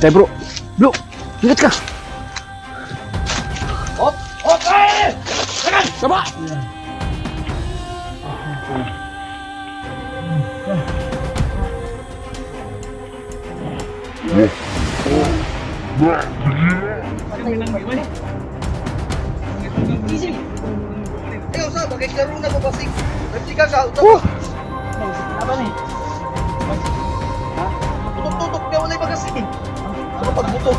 Bantay bro. Bro, ingat ka. Hop! Hop! Ay! Tagan! Sama. Ikaw sa bagay laro na ko basig. Nagsiga ka. Apa nih? Tutok-tutok ka wala bagasig. Ano pagbuto?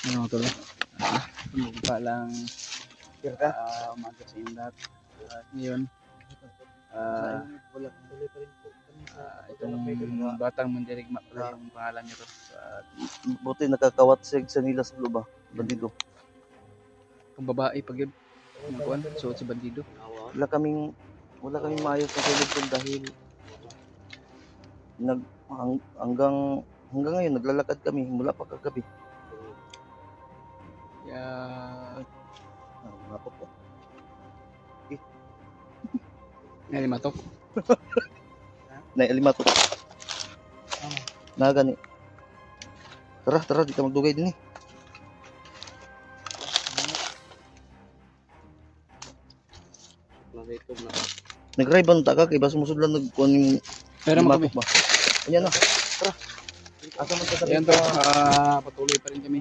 Ano to? Magpa lang umaga sa inyong lahat. At ngayon, itong batang mandirigma pala yung pangalan nito. At Buti nakakawat sa nila sa luba. Bandido. kung babae pag yun, yung kuwan, suot sa bandido. Wala kaming maayos na tulog doon dahil hanggang ngayon naglalakad kami mula pa kagabi. Kaya, Mapot ko. nalimatok. Nailimatot. Na gani. Tara, di ka magdugay din eh. Nag-riban ta ka kay basta musudlan nagkuan yung Pero mo kami. limatok ba. Ayan na. Tara. Asa man ka sa Ayan to, patuloy pa rin kami.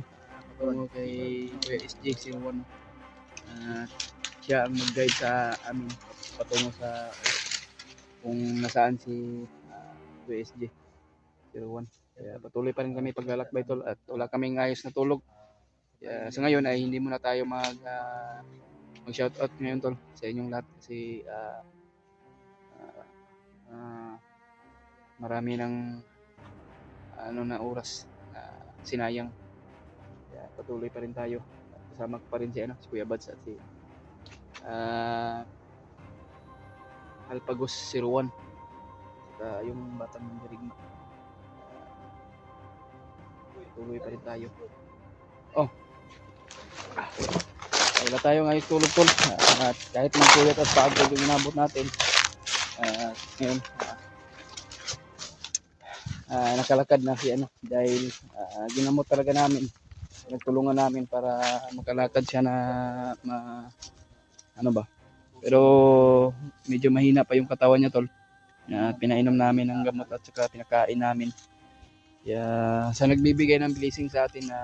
Patungo kay Kuya SJ01. At siya ang mag-guide sa amin patungo sa kung nasaan si Kuya SJ01. Kaya patuloy pa rin kami paglalakbay tol at wala kaming ayos na tulog. Kaya sa ngayon ay hindi muna tayo mag-shoutout ngayon tol sa inyong lahat kasi marami ng na oras na sinayang. Kaya patuloy pa rin tayo. Kasama ko pa rin si Kuya Bads at si Alpagos 01 at yung batang mandirigma. Patuloy pa rin tayo. Wala tayo ngayon tulog tol. At kahit mang kuyat at pagod yung inabot natin. Ngayon nakalakad na si dahil ginamot talaga namin. Nagtulungan namin para makalakad siya na pero medyo mahina pa yung katawan niya tol. Pinainom namin ng gamot at saka pinakain namin. Kaya sa nagbibigay ng blessing sa atin na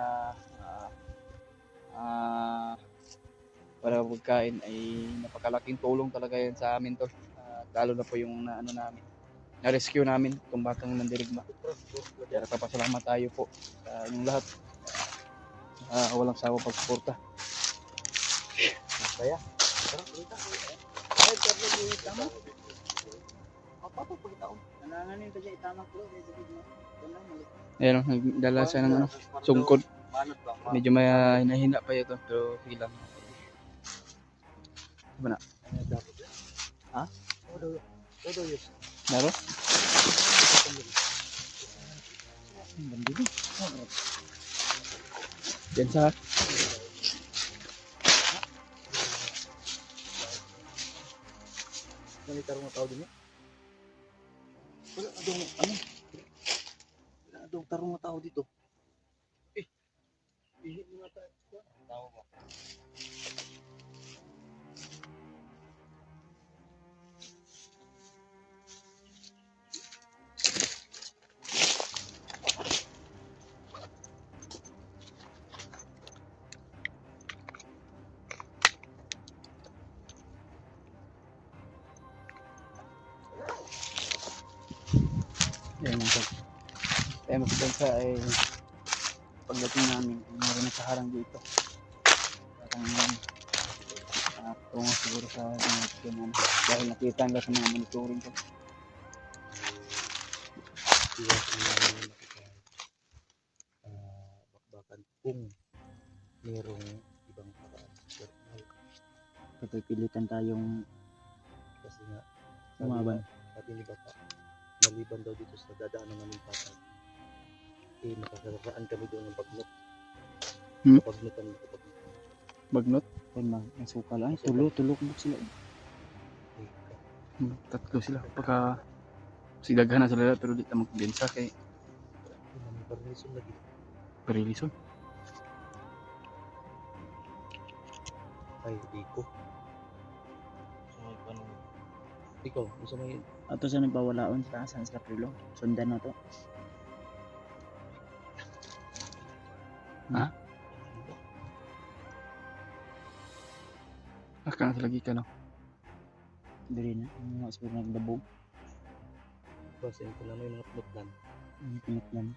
para pagkain ay napakalaking tulong talaga yan sa amin tol. Lalo na po yung namin. Na-rescue namin itong batang mandirigma. Kaya nagpapasalamat tayo po sa inyong lahat. Walang sawa pagsuporta. Kaya, ayan o, nagdala siya ng sungkod. Medyo may hinahina pa ito, pero hilang. Diba na? Ha? Naro? Bandido. Diyan sa Nalitar mo tao din eh. Wala adong tarong na tao dito. Ihit mo na tao ba? ayan ang tol. Kaya magbansa ay pagdating namin meron na sa harang dito. Parang tungo siguro sa mga dahil nakita nga sa mga monitoring ko. Bakbakan kung merong ibang paraan. Pagpilitan tayong Kasi nga umaban. sabi ni Bata, maliban daw dito sa dadaanan namin patay. Makakakaan kami doon ng bagnot. Bagnotan. Bagnot? Ang suka lang. Tulok sila. Tatlo sila. Pagka sigagana sila pero di ta magbensa kay Parilisun lagi. Parilisun. Ay, iko. So, may paano? Ikaw, gusto mo yun? Ato sa nagpawalaon sa taas sa Prilo. Sundan na to. Akan lagi ka no. Diri na. Ang mga sport nagdabog. Kasi ito lang yung mga pinutlan. Ang pinatlan.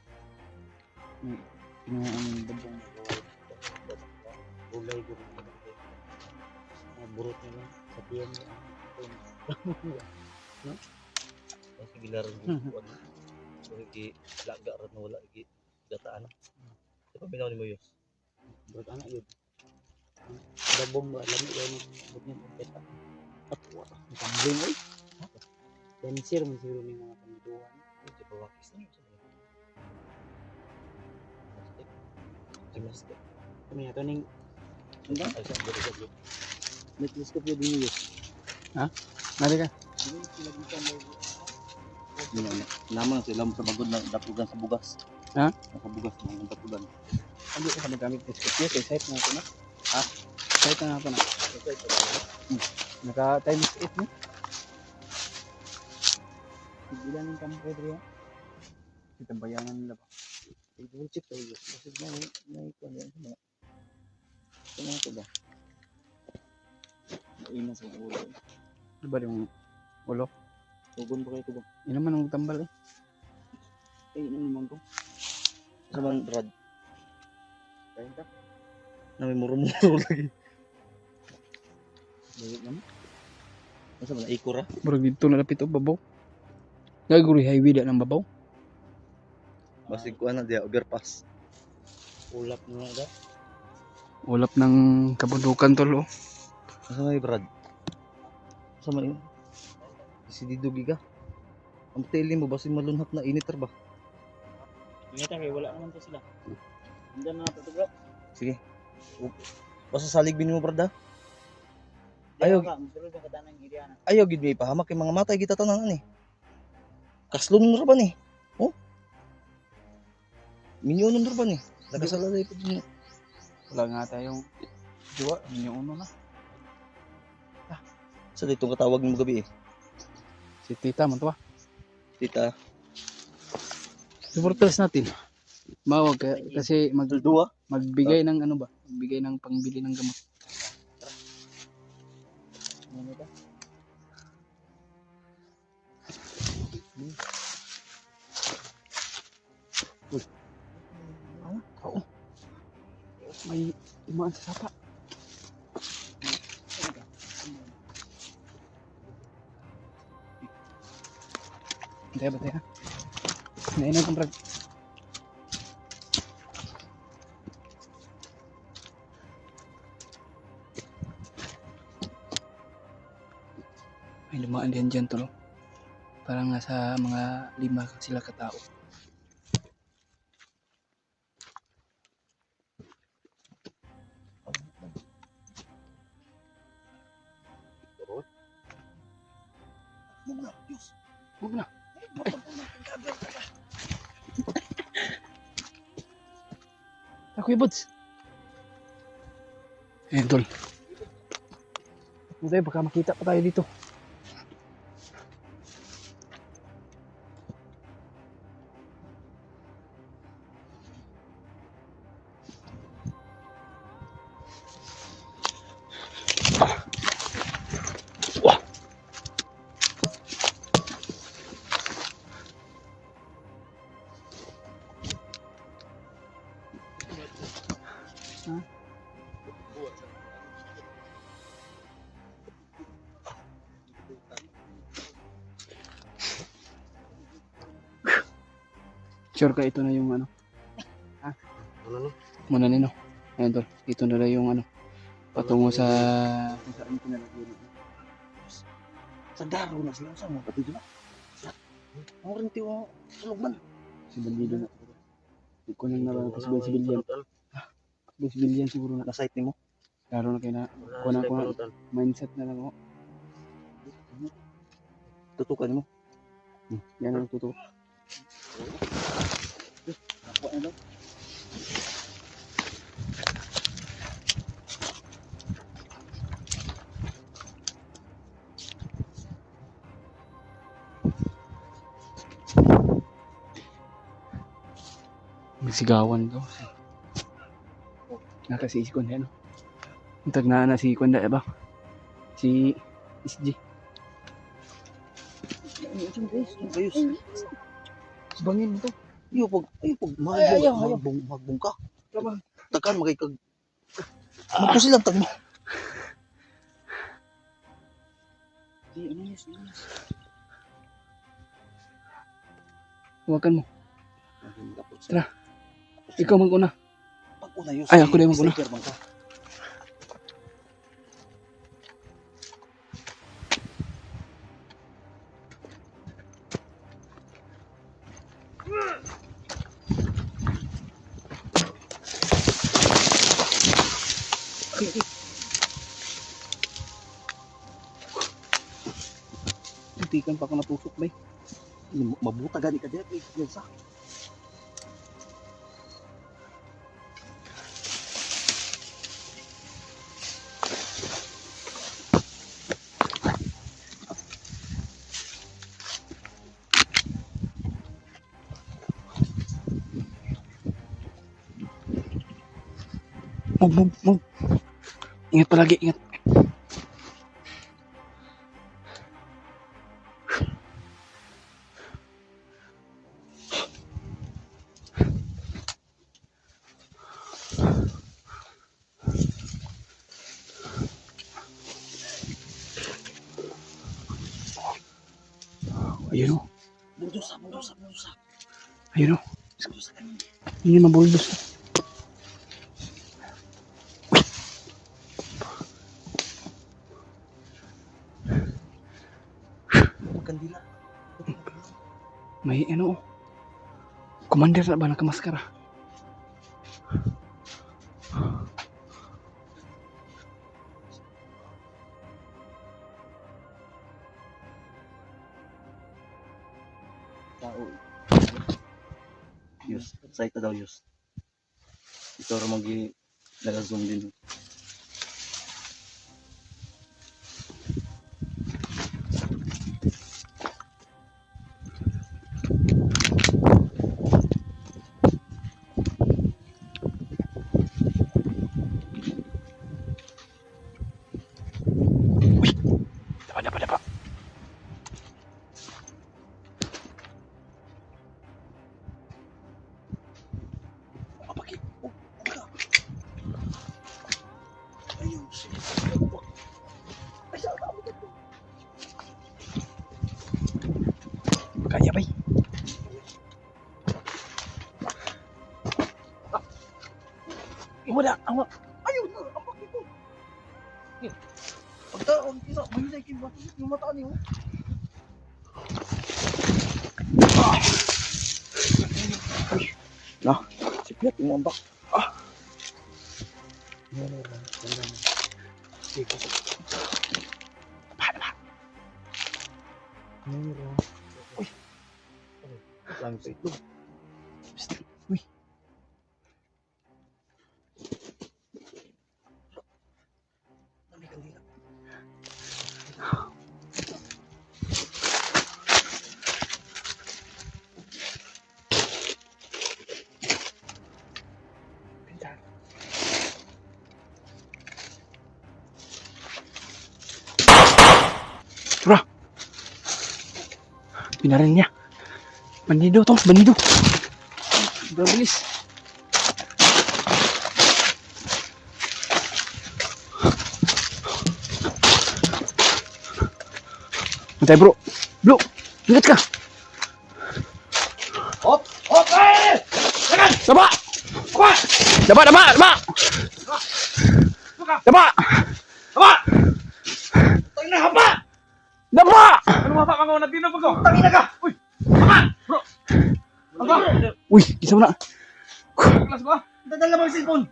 May kinuha ang dabong. Gulay, gulay. Mga burot na lang. Sa tiyan niya. Kasi gilaran ko. So, laga rin na wala. Dataan. Sa pabinaw ni mo yun. Burot anak yun. Dabong ba? Lami yun. Burot niya. Pagkita. Patwa. Ang tambling ay. Dancer man siguro ni mga panituan. Sa pawakis na yun. Gymnastic. Kami na ito ning Ay, sa gulay. naglisco po din yun. Nari ka. Naman sila sa bagod na dapugan sa bugas. Ha? Nakabugas ng dapugan. Ano ka nagamit ng scope niya? Kay site na ako na. Ha? Site na ako na. Naka times 8 no? Ilan yung kampo dito. Kitang bayanan nila ba? I-double check tayo. Kasi may ikuan yan sa mga. Ano ito ba? Maina sa ulo. Ano ba yung ulo? Tugon ba kayo ito ba? Yun naman ang tambal eh. Ay, ano naman ko? Sa man, Brad. Kaya ka? Na may muro-muro lagi. Bayot naman. Masa ba na ikura? Murag dito na lapit o babaw. Gaguri highway da ng babaw. Basig ko na dia overpass. Ulap na nga da. Ulap ng kabundukan tol oh. Masa may Brad? Masa may si Didugi ka? Ang teli mo basig malunhat na initer ba? Ingatan kayo, wala naman to sila. Hindi na ito bro. Sige. Basta salig bin mo Brad ha? Ayaw. Ayaw ka, musulod yung katanang iriana. Ayaw gid may pahamak kay mga matay kita tanan ani. Kaslon ra ba ni? Oh? Minyonon ra ba ni? Nakasalalay po din. Wala nga tayong diwa. Yung uno na. Sa dito katawag mo gabi eh. Si tita man to ah. Tita. Supporters natin. Mawag ka, kasi Dua. magbigay ng ano ba? Magbigay ng pangbili ng gamot. Ano ba? Oo. May imaan sa sapa. Hintay ba tayo? Nainan kong brag. May lumaan din dyan tulo. Parang nasa mga 5 sila katao. Huwag na. Ako yung buds. Ayan tol. Hindi, baka makita pa tayo dito. Wah. Sure ka ito na yung ano? Ano no? Muna nino. Ayan tol. Ito na lang yung ano. Patungo sa kung saan pinalagyan. Sa daro na sila sa mga pati ba? Ang rinti o sulugman. Si Bandido na. Hindi ko nang nalang si Bilyan. Si Bilyan siguro na. Na site nimo. Laro na kayo na. Kunan ko na. Mindset na lang ako. Tutukan mo. Yan ang tuto. Ako na daw. Magsigawan daw. Naka si Iskon ano. Untag na si Iskon ba? Si SG. Ayos. Bangin mo to. Ayaw, Ayaw. magbong ka. Tama. Takan, magkikag. Ano silang tagmo? Huwakan mo. Tara. Ikaw mag-una. Pag-una yun. Ay, ako na yung mag-una. Sniper man ka. Titikan pa ako natusok ba? Mabuta gani ka dito. Yan sa. Move. Ingat palagi, ingat. Ayun o. Buldosa. Ayun o. Buldosa ka nun. Hindi mabuldos. Magkandila. May ano o. Commander na ba nakamaskara? Tao. Yus. Site na daw yus. Ito rin nag-zoom din. Dapat. Kapag ayun. Kaya ba? Wala. Ayun na. Ang bakit ko. Pagtaon, mahinay kayo. Yung mata niyo. Sipyat yung ambak. Lang sa ito. Uy. Dami kandila. Pinaril niya. Bandido to, bandido. Berbilis. Matay bro. Bro, ingat ka. Hop! Ay! Daba! Daba! Tangin na hapa! Daba! Ano ba mga nagdino pa ko? Tangin na ka! Uy! Aba! Uy, isa mo na. Kelas ba? Dadala mo yung cellphone!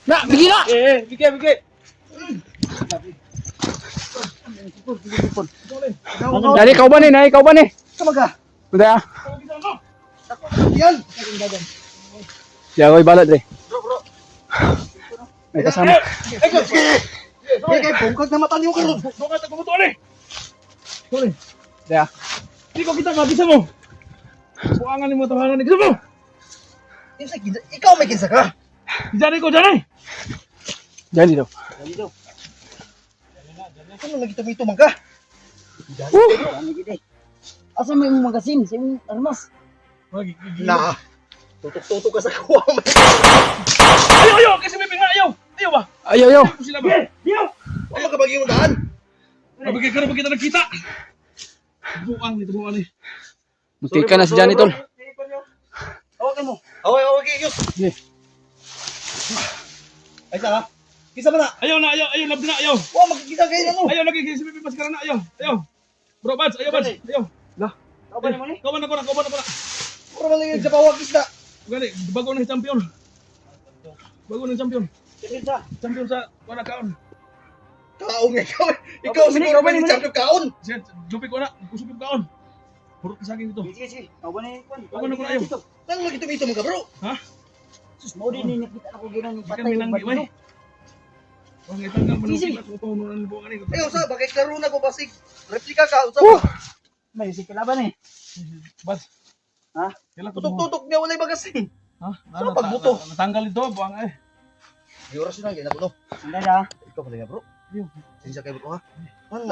Na, bigyan na! Bigay. Dari kau ba ni? Nai kau ba ni? Sama ka. Udah. Yan. Ya koy balat dre. Bro. May kasama. Kay bungkag na mata niyo karon. Bukat ako mo ni. Tuli. Ya. Di ko kita mabisa mo. Buangan mo tahanan ni kita mo. Ikaw may kinsa ka. Jani ko jani. Jadi daw. Ano lagi tumito man ka? Asa may imong magasin sa imong armas? Na. Tutok-tutok ka sa kuwa. Ayo kasi may pinga ayo. Ayo ba? Ayo. Ako sila ba? Ayo. Ano ka bagay yung daan? Nabigay ka na ba kita nakita? Buang ni. Mutika na si Johnny tol. Hawakan mo. Hawak yus. Sige. Ay sa. Kisa man na. Ayo labdi na ayo. Wa magkita kayo ano. Ayo lagi kasi may paskara na ayo. Bro Bads, ayo Bads. Ayo. Ako ba naman eh? Kawan na. Puro man lang yung sa pawag isda. Gali, bago na champion. Kinsa? Champion sa wala kaon. Kaon nga ikaw. Ikaw siguro may champion kaon. Sige, lupi ko na. Kusupin kaon. Purot sa akin ito. Sige. Ako ba na ikon? Ako na ko ayo. Nang lagi tumito man ka bro. Ha? Sus mo din ni nakita ako ginan yung Ikan patay. minanggi may. Wang itanggal mo Sige. kita ko tununan mo ani. Ay usa bagay klaro na ko basig. Replika ka usa. May si kalaban eh. Bas. Ha? Kailan ko Tutok-tutok niya walay bagasin. Ha? Saan pagbuto? Natanggal ito, buang ay. Di oras na gina ko no. Anda da. Ikaw pala bro. Sinsa kay bro ha.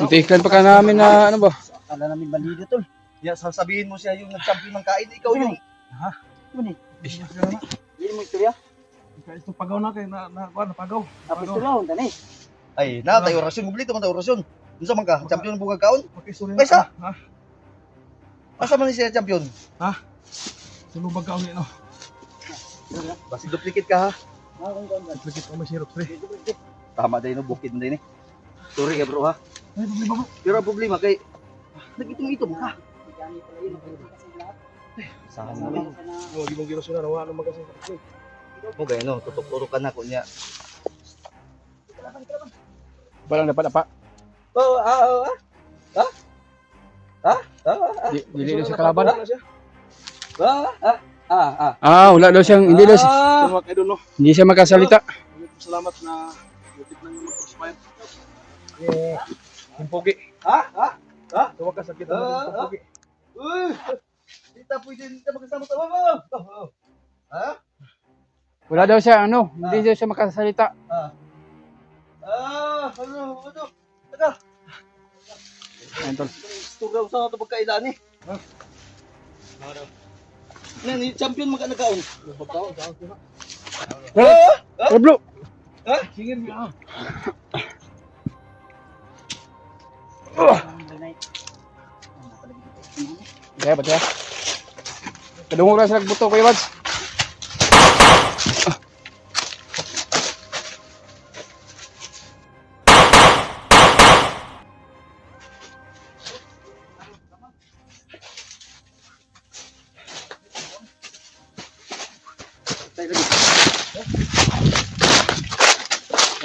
Mutikan pa ka namin na ano ba? Kala namin bandido tol. Ya sasabihin mo siya yung nag-champion ng kain ikaw yung. Ha? Ano ni? Hindi mo istorya. Kaya ito pagaw na kay na pagaw. Tapos ito lang tani. Ay na tayo orasyon mubli man tayo orasyon. Unsa man ka? Champion bugag kaon? Makisuri Ay, sa? Ha? Asa man siya champion? Sulubag ka ulit no. Basi duplicate ka ha. Duplicate ko may syrup pre. Tama din no bukid mo din eh. Sorry ka bro ha. Ay, problema mo. Pero ang problema kay nagitong-itong ka. Saan mo lang. Huwag mong ginasunan, wala nang magasin. Mo gaya no, tutok-tutok ka na ko niya. Parang dapat apa? Oh, Dili na siya kalaban. ah. Wala daw siyang hindi daw siya. Salamat, I don't know. Hindi siya makasalita. Salamat na butik na yung mag-conspire. Yung pogi. Ha? Huwag ka sakit na yung pogi. Kita pwede dito magkasama tayo. Ha? Wala daw siya hindi daw siya makasalita. Ano? Taga. Ayun tol. Tugnaw sa ito pagkailan eh. Yan, yung champion magkanagaon. Blue. Singin mo. Kaya ba siya? Kadungog lang sila buto Kuya Bads.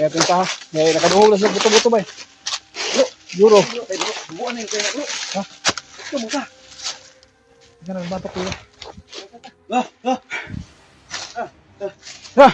Kaya pinta ha. Nakadungog lang sila buto-buto ba eh. Juro. Buwan na yung kaya bro. Ha? Ito mo ka. Ika na, batok ko yun. Ha.